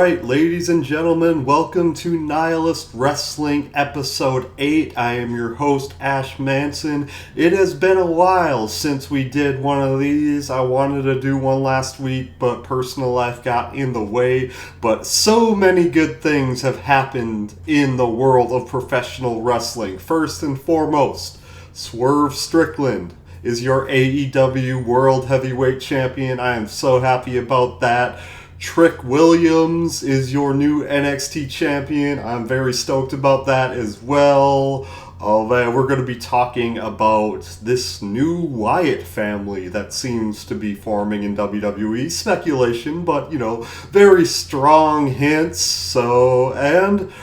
Alright, ladies and gentlemen, welcome to Nihilist Wrestling Episode 8. I am your host, Ash Manson. It has been a while since we did one of these. I wanted to do one last week, but personal life got in the way. But so many good things have happened in the world of professional wrestling. First and foremost, Swerve Strickland is your AEW World Heavyweight Champion. I am so happy about that. Trick Williams is your new NXT champion. I'm very stoked about that as well. We're going to be talking about this new Wyatt family that seems to be forming in WWE. Speculation, but, very strong hints. So, and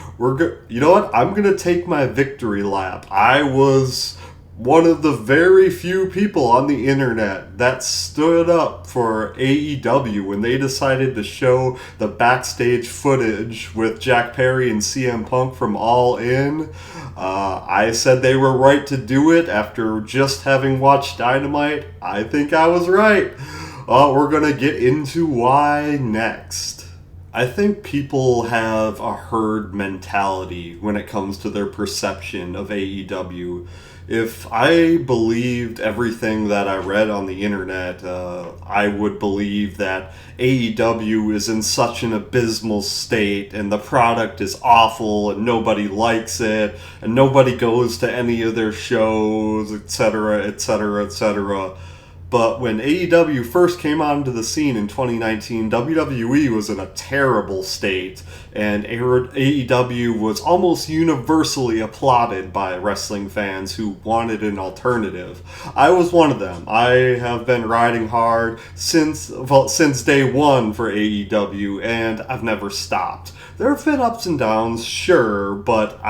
you know what? I'm going to take my victory lap. I was one of the very few people on the internet that stood up for AEW when they decided to show the backstage footage with Jack Perry and CM Punk from All In. I said they were right to do it after just having watched Dynamite. I think I was right. We're going to get into why next. I think people have a herd mentality when it comes to their perception of AEW. If I believed everything that I read on the internet, I would believe that AEW is in such an abysmal state and the product is awful and nobody likes it and nobody goes to any of their shows, etc., etc., etc. But when AEW first came onto the scene in 2019, WWE was in a terrible state, and AEW was almost universally applauded by wrestling fans who wanted an alternative. I was one of them. I have been riding hard since day one for AEW, and I've never stopped. There have been ups and downs, sure, but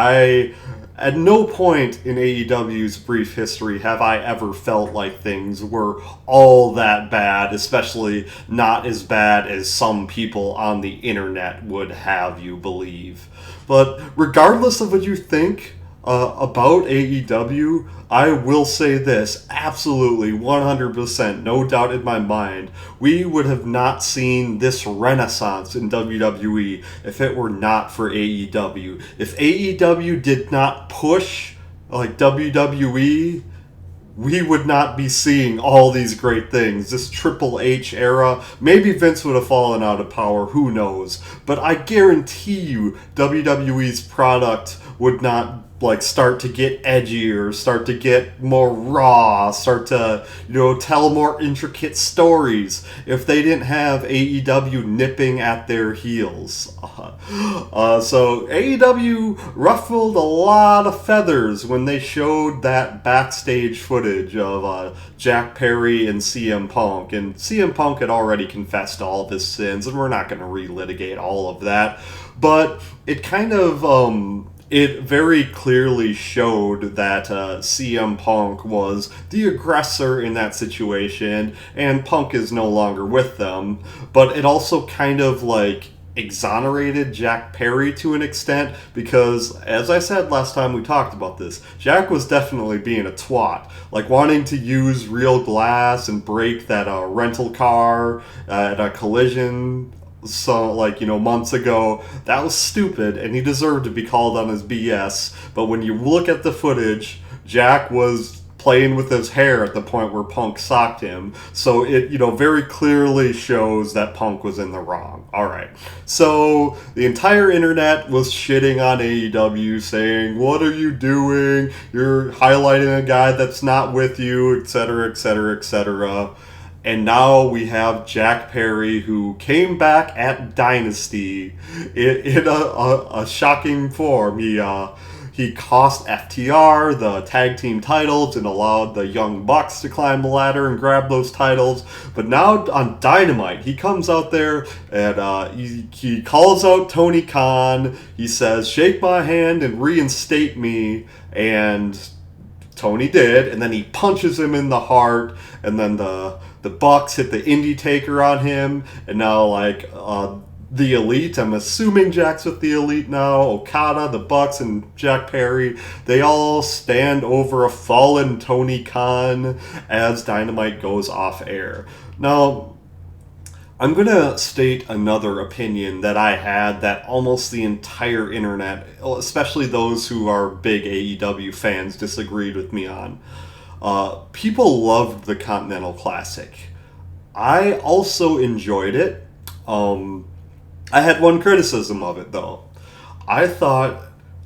at no point in AEW's brief history have I ever felt like things were all that bad, especially not as bad as some people on the internet would have you believe. But regardless of what you think about AEW, I will say this, absolutely, 100%, no doubt in my mind, we would have not seen this renaissance in WWE if it were not for AEW. If AEW did not push like WWE, we would not be seeing all these great things. This Triple H era, maybe Vince would have fallen out of power, who knows. But I guarantee you WWE's product would not start to get edgier, start to get more raw, start to, tell more intricate stories if they didn't have AEW nipping at their heels. So AEW ruffled a lot of feathers when they showed that backstage footage of Jack Perry and CM Punk. And CM Punk had already confessed all of his sins, and we're not going to relitigate all of that. But it kind of it very clearly showed that CM Punk was the aggressor in that situation, and Punk is no longer with them. But it also kind of exonerated Jack Perry to an extent, because, as I said last time we talked about this, Jack was definitely being a twat, wanting to use real glass and break that rental car at a collision. So, months ago, that was stupid, and he deserved to be called on his BS. But when you look at the footage, Jack was playing with his hair at the point where Punk socked him. So it, very clearly shows that Punk was in the wrong. Alright. So the entire internet was shitting on AEW, saying, what are you doing? You're highlighting a guy that's not with you, etc., etc., etc. And now we have Jack Perry, who came back at Dynasty in a shocking form. He cost FTR the tag team titles and allowed the Young Bucks to climb the ladder and grab those titles. But now on Dynamite, he comes out there and he calls out Tony Khan. He says, shake my hand and reinstate me. And Tony did. And then he punches him in the heart. And then the Bucks hit the Indie Taker on him, and now the Elite, I'm assuming Jack's with the Elite now, Okada, the Bucks, and Jack Perry, they all stand over a fallen Tony Khan as Dynamite goes off air. Now, I'm going to state another opinion that I had that almost the entire internet, especially those who are big AEW fans, disagreed with me on. People loved the Continental Classic. I also enjoyed it. I had one criticism of it, though. I thought,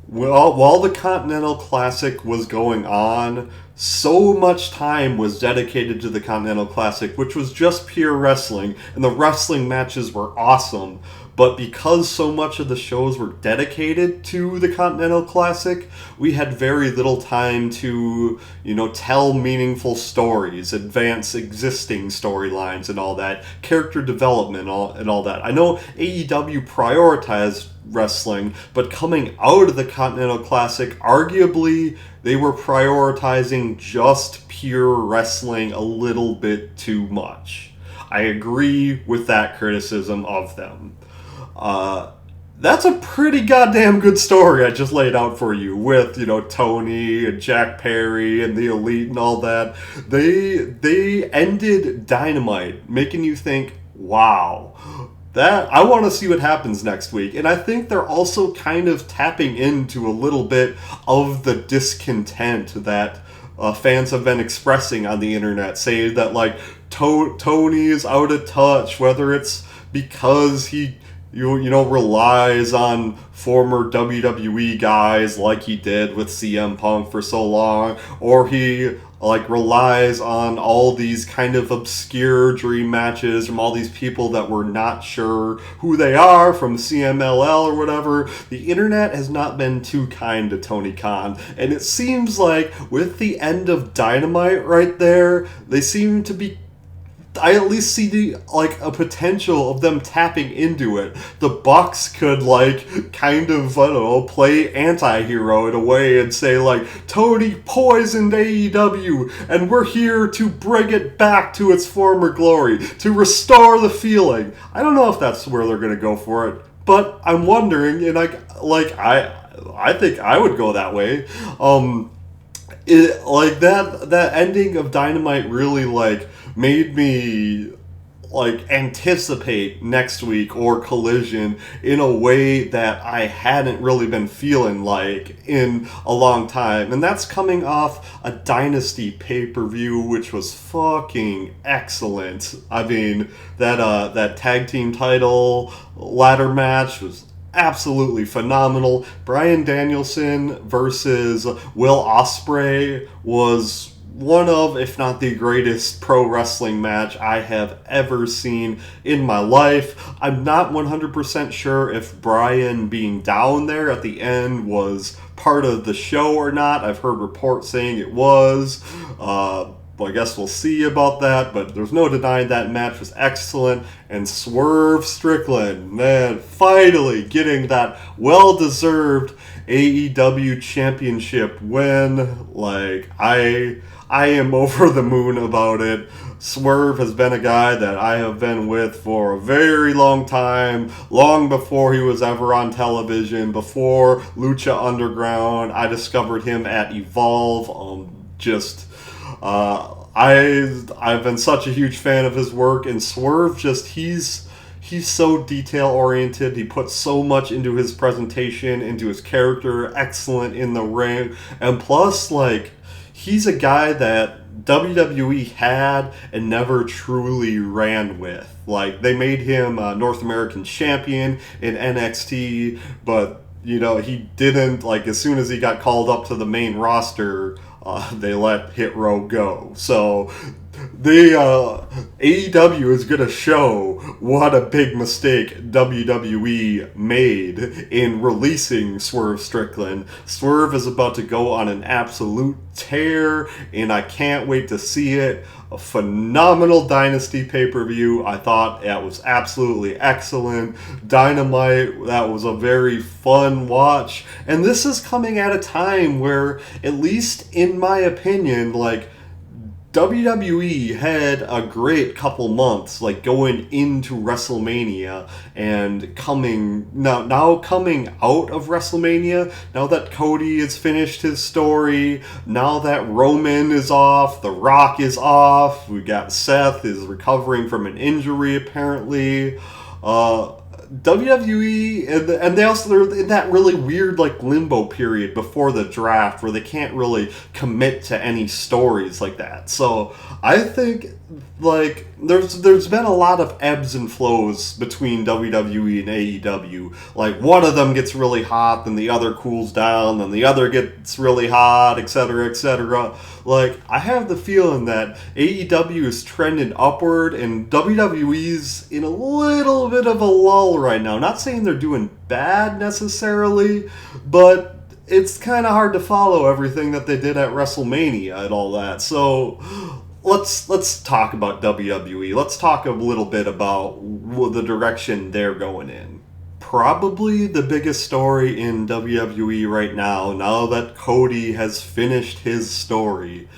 well, while the Continental Classic was going on, so much time was dedicated to the Continental Classic, which was just pure wrestling, and the wrestling matches were awesome. But because so much of the shows were dedicated to the Continental Classic, we had very little time to, tell meaningful stories, advance existing storylines and all that, character development and all that. I know AEW prioritized wrestling, but coming out of the Continental Classic, arguably they were prioritizing just pure wrestling a little bit too much. I agree with that criticism of them. That's a pretty goddamn good story I just laid out for you with, Tony and Jack Perry and the Elite and all that. They ended Dynamite, making you think, wow, that I want to see what happens next week. And I think they're also kind of tapping into a little bit of the discontent that fans have been expressing on the internet, saying that Tony is out of touch, whether it's because he relies on former WWE guys like he did with CM Punk for so long, or he relies on all these kind of obscure dream matches from all these people that we're not sure who they are from CMLL or whatever. The internet has not been too kind to Tony Khan, and it seems like with the end of Dynamite right there, they seem to be, I at least see a potential of them tapping into it. The Bucks could kind of, I don't know, play anti-hero in a way and say Tony poisoned AEW and we're here to bring it back to its former glory, to restore the feeling. I don't know if that's where they're going to go for it, but I'm wondering, and I think I would go that way. That ending of Dynamite really made me anticipate next week or Collision in a way that I hadn't really been feeling in a long time. And that's coming off a Dynasty pay-per-view which was fucking excellent. I mean, that tag team title ladder match was absolutely phenomenal. Bryan Danielson versus Will Ospreay was one of, if not the greatest pro wrestling match I have ever seen in my life. I'm not 100% sure if Bryan being down there at the end was part of the show or not. I've heard reports saying it was. I guess we'll see about that, but there's no denying that match was excellent. And Swerve Strickland, man, finally getting that well-deserved AEW championship win. I am over the moon about it. Swerve has been a guy that I have been with for a very long time, long before he was ever on television, before Lucha Underground. I discovered him at Evolve. I've been such a huge fan of his work, and Swerve he's so detail oriented. He puts so much into his presentation, into his character, excellent in the ring, and plus he's a guy that WWE had and never truly ran with. They made him North American champion in NXT, but he didn't, as soon as he got called up to the main roster, they let Hit Row go. So AEW is going to show what a big mistake WWE made in releasing Swerve Strickland. Swerve is about to go on an absolute tear, and I can't wait to see it. A phenomenal Dynasty pay-per-view. I thought that was absolutely excellent. Dynamite, that was a very fun watch. And this is coming at a time where, at least in my opinion, WWE had a great couple months, like going into WrestleMania and coming out of WrestleMania. Now that Cody has finished his story, now that Roman is off, The Rock is off, we got Seth is recovering from an injury apparently. WWE and they're in that really weird like limbo period before the draft where they can't really commit to any stories like that. So I think like there's been a lot of ebbs and flows between WWE and AEW. Like one of them gets really hot, then the other cools down, then the other gets really hot, etc., etc. Like I have the feeling that AEW is trending upward and WWE's in a little bit of a lull right now. Not saying they're doing bad necessarily, but it's kind of hard to follow everything that they did at WrestleMania and all that. So let's talk about WWE. Let's talk a little bit about the direction they're going in. Probably the biggest story in WWE right now that Cody has finished his story,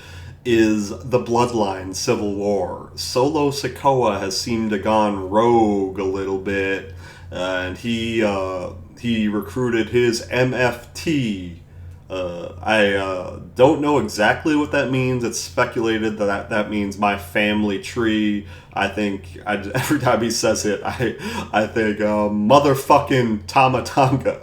is the Bloodline Civil War. Solo Sikoa has seemed to gone rogue a little bit, and he recruited his MFT. I don't know exactly what that means. It's speculated that means my family tree. I think every time he says it, I think motherfucking Tamatanga.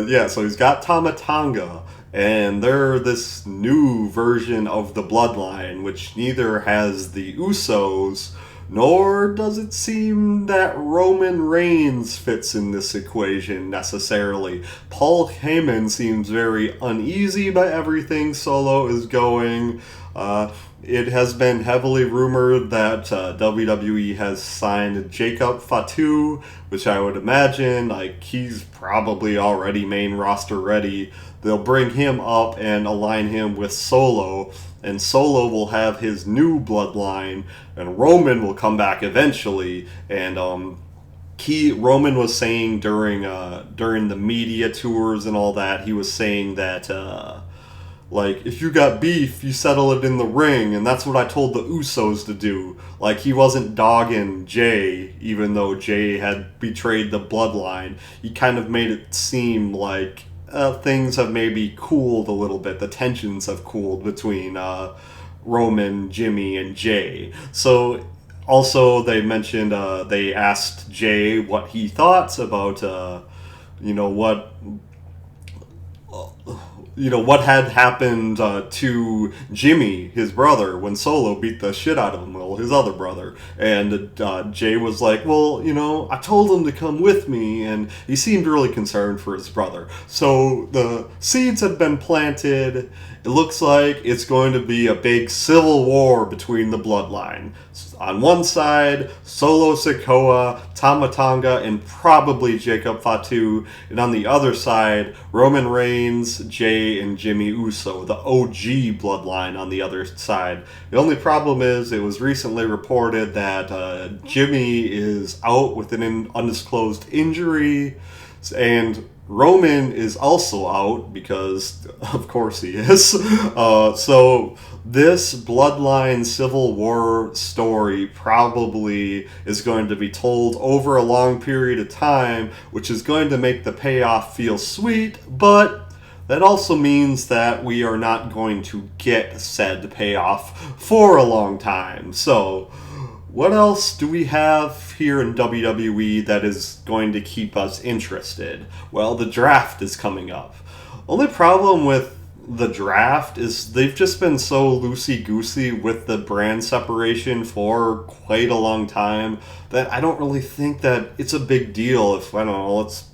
Yeah, so he's got Tamatanga, and they're this new version of the Bloodline, which neither has the Usos, nor does it seem that Roman Reigns fits in this equation necessarily. Paul Heyman seems very uneasy by everything Solo is going. It has been heavily rumored that WWE has signed Jacob Fatu, which I would imagine, like, he's probably already main roster ready. They'll bring him up and align him with Solo, and Solo will have his new bloodline, and Roman will come back eventually. And Roman was saying during the media tours and all that, he was saying that like, if you got beef, you settle it in the ring, and that's what I told the Usos to do. Like, he wasn't dogging Jay, even though Jay had betrayed the bloodline. He kind of made it seem like things have maybe cooled a little bit. The tensions have cooled between Roman, Jimmy, and Jay. So, also, they mentioned, they asked Jay what he thought about, what had happened to Jimmy, his brother, when Solo beat the shit out of him, well, his other brother. And Jay was like, well, I told him to come with me, and he seemed really concerned for his brother. So the seeds have been planted. It looks like it's going to be a big civil war between the bloodline. On one side, Solo Sikoa, Tamatanga, and probably Jacob Fatu. And on the other side, Roman Reigns, Jay, and Jimmy Uso, the OG bloodline on the other side. The only problem is it was recently reported that Jimmy is out with an undisclosed injury, and Roman is also out because, of course, he is. So this Bloodline Civil War story probably is going to be told over a long period of time, which is going to make the payoff feel sweet, but that also means that we are not going to get said payoff for a long time. So what else do we have here in WWE that is going to keep us interested? Well, the draft is coming up. Only problem with the draft is they've just been so loosey-goosey with the brand separation for quite a long time that I don't really think that it's a big deal if, I don't know, let's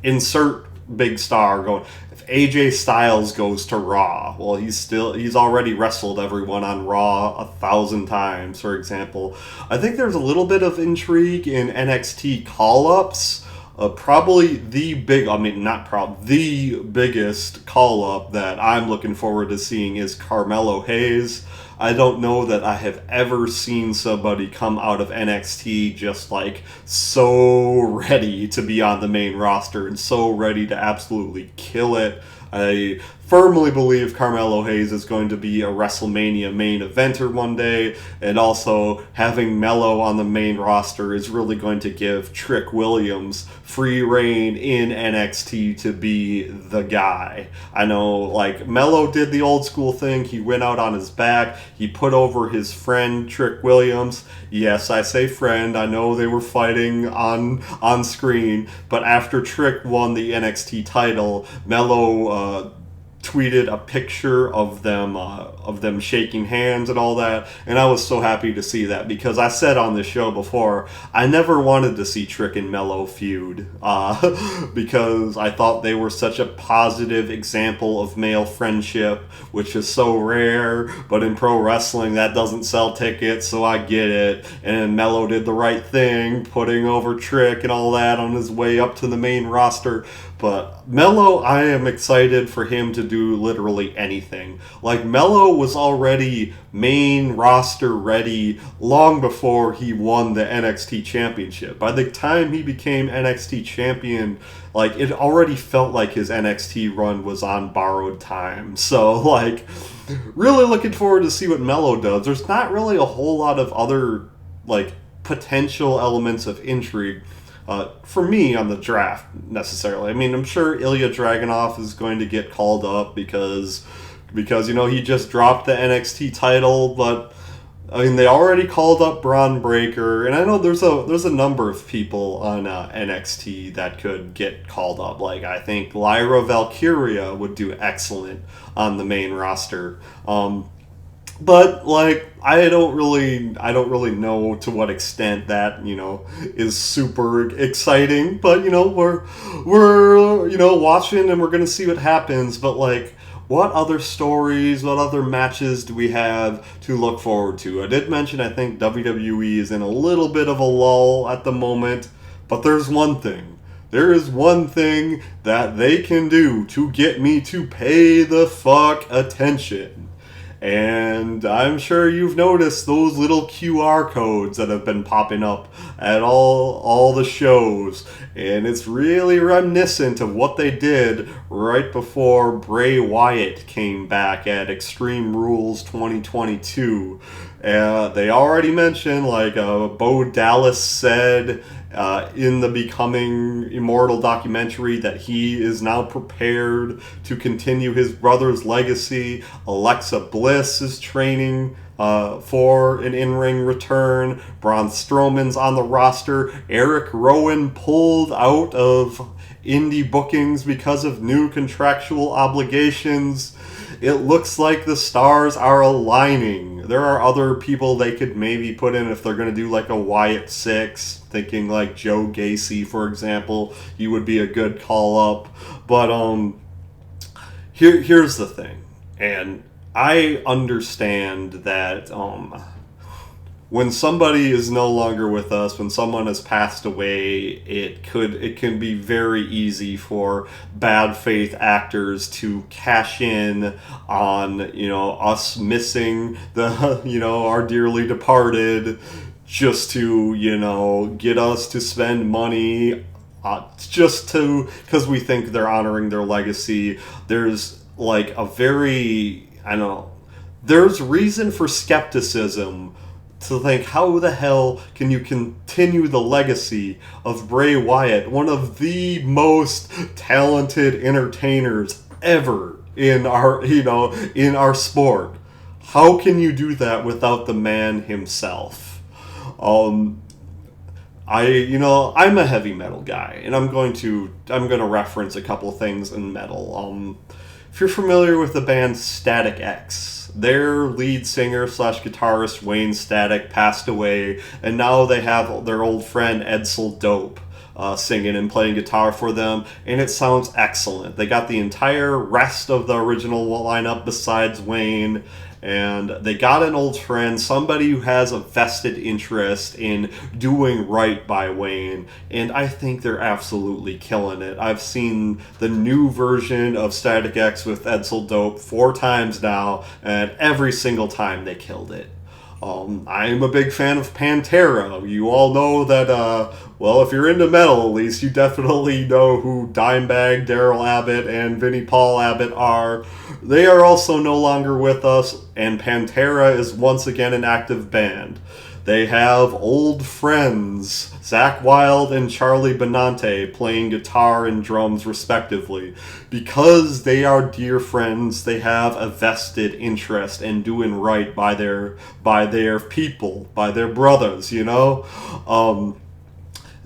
insert big star going. If AJ Styles goes to Raw, well, he's already wrestled everyone on Raw 1,000 times, for example. I think there's a little bit of intrigue in NXT call-ups. Probably the biggest call-up that I'm looking forward to seeing is Carmelo Hayes. I don't know that I have ever seen somebody come out of NXT just like so ready to be on the main roster and so ready to absolutely kill it. I firmly believe Carmelo Hayes is going to be a WrestleMania main eventer one day, and also having Melo on the main roster is really going to give Trick Williams free reign in NXT to be the guy. I know, like, Melo did the old school thing. He went out on his back. He put over his friend Trick Williams. Yes, I say friend. I know they were fighting on screen, but after Trick won the NXT title, Melo tweeted a picture of them shaking hands and all that, and I was so happy to see that, because I said on the show before I never wanted to see Trick and Melo feud, because I thought they were such a positive example of male friendship, which is so rare, but in pro wrestling that doesn't sell tickets, so I get it. And Melo did the right thing, putting over Trick and all that on his way up to the main roster. But Melo, I am excited for him to do literally anything. Like, Melo was already main roster ready long before he won the NXT championship. By the time he became NXT champion, like, it already felt like his NXT run was on borrowed time. So, like, really looking forward to see what Melo does. There's not really a whole lot of other, like, potential elements of intrigue for me on the draft necessarily. I mean, I'm sure Ilya Dragunov is going to get called up because you know, he just dropped the NXT title, but I mean, they already called up Braun Breaker, and I know there's a number of people on NXT that could get called up. Like, I think Lyra Valkyria would do excellent on the main roster. But, like, I don't really know to what extent that, you know, is super exciting. But, you know, we're you know, watching, and we're gonna see what happens. But, like, what other stories, what other matches do we have to look forward to? I did mention I think WWE is in a little bit of a lull at the moment, but there's one thing. There is one thing that they can do to get me to pay the fuck attention. And I'm sure you've noticed those little QR codes that have been popping up at all the shows. And it's really reminiscent of what they did right before Bray Wyatt came back at Extreme Rules 2022. They already mentioned, like, Bo Dallas said in the Becoming Immortal documentary that he is now prepared to continue his brother's legacy. Alexa Bliss is training for an in-ring return. Braun Strowman's on the roster. Eric Rowan pulled out of indie bookings because of new contractual obligations. It looks like the stars are aligning. There are other people they could maybe put in if they're going to do like a Wyatt 6. Thinking like Joe Gacy, for example. He would be a good call-up. But here's the thing. And I understand that when somebody is no longer with us, when someone has passed away, it can be very easy for bad faith actors to cash in on, you know, us missing the, you know, our dearly departed, just to, you know, get us to spend money, because we think they're honoring their legacy. There's like a very, I don't know, there's reason for skepticism to think, how the hell can you continue the legacy of Bray Wyatt, one of the most talented entertainers ever in our, you know, in our sport? How can you do that without the man himself? I'm a heavy metal guy, and I'm going to reference a couple things in metal. If you're familiar with the band Static X, their lead singer / guitarist Wayne Static passed away, and now they have their old friend Edsel Dope singing and playing guitar for them, and it sounds excellent. They got the entire rest of the original lineup besides Wayne, and they got an old friend, somebody who has a vested interest in doing right by Wayne, and I think they're absolutely killing it. I've seen the new version of Static X with Edsel Dope 4 times now, and every single time they killed it. I'm a big fan of Pantera. You all know that, well, if you're into metal at least, you definitely know who Dimebag, Daryl Abbott, and Vinnie Paul Abbott are. They are also no longer with us, and Pantera is once again an active band. They have old friends, Zakk Wylde and Charlie Benante, playing guitar and drums respectively. Because they are dear friends, they have a vested interest in doing right by their people, by their brothers, you know?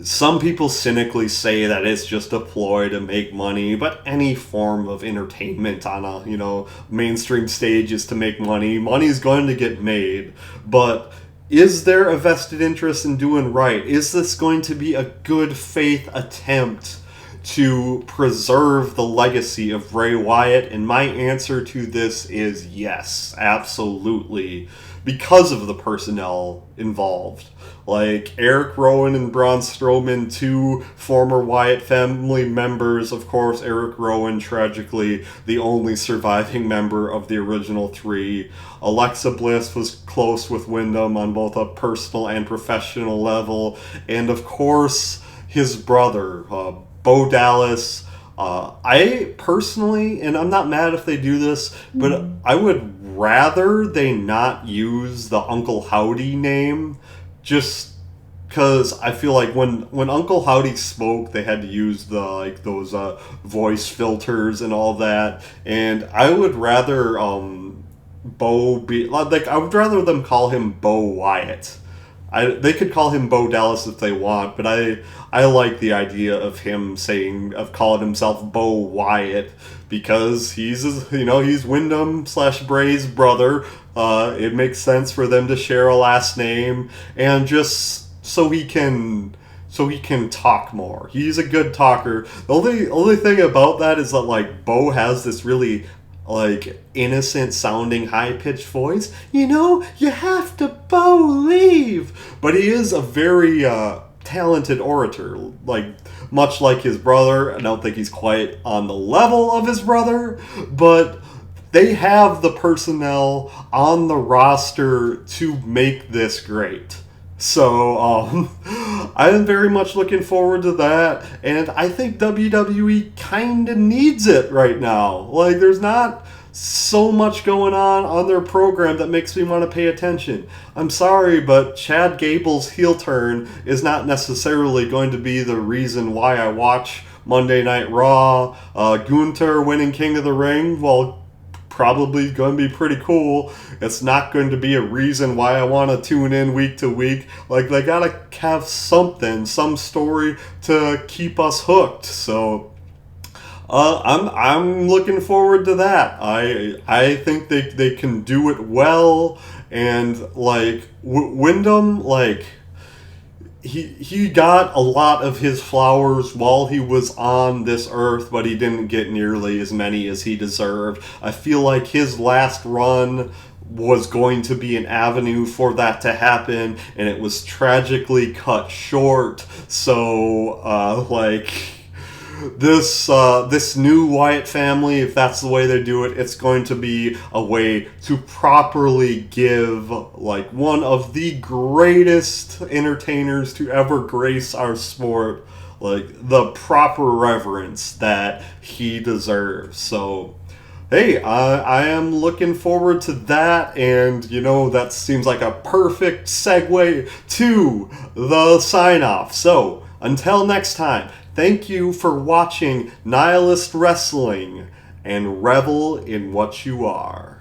Some people cynically say that it's just a ploy to make money, but any form of entertainment on a, mainstream stage is to make money. Money's going to get made, but is there a vested interest in doing right? Is this going to be a good faith attempt to preserve the legacy of Bray Wyatt? And my answer to this is yes, absolutely, because of the personnel involved. Like Eric Rowan and Braun Strowman, 2 former Wyatt family members. Of course, Eric Rowan, tragically, the only surviving member of the original 3. Alexa Bliss was close with Wyndham on both a personal and professional level. And of course, his brother, Bo Dallas. I personally, and I'm not mad if they do this, but I would rather they not use the Uncle Howdy name, just because I feel like when Uncle Howdy spoke, they had to use those voice filters and all that, and I would rather Bo be like, I would rather them call him Bo Wyatt. They could call him Bo Dallas if they want, but I like the idea of him calling himself Bo Wyatt, because he's Wyndham / Bray's brother. It makes sense for them to share a last name, and just so he can talk more. He's a good talker. The only thing about that is that, like, Bo has this really, like, innocent sounding high pitched voice. You have to believe. But he is a very talented orator, like much like his brother. I don't think he's quite on the level of his brother, but they have the personnel on the roster to make this great. So, I'm very much looking forward to that, and I think WWE kind of needs it right now. Like, there's not so much going on their program that makes me want to pay attention. I'm sorry, but Chad Gable's heel turn is not necessarily going to be the reason why I watch Monday Night Raw. Gunther winning King of the Ring, well, probably going to be pretty cool. It's not going to be a reason why I want to tune in week to week. Like, they gotta have some story to keep us hooked. So I'm looking forward to that. I think they can do it well, and like Wyndham, like he got a lot of his flowers while he was on this earth, but he didn't get nearly as many as he deserved. I feel like his last run was going to be an avenue for that to happen, and it was tragically cut short. So, this new Wyatt family, if that's the way they do it, it's going to be a way to properly give, like, one of the greatest entertainers to ever grace our sport, like, the proper reverence that he deserves. So, hey, I am looking forward to that, and, that seems like a perfect segue to the sign-off. So, until next time, thank you for watching Nihilist Wrestling, and revel in what you are.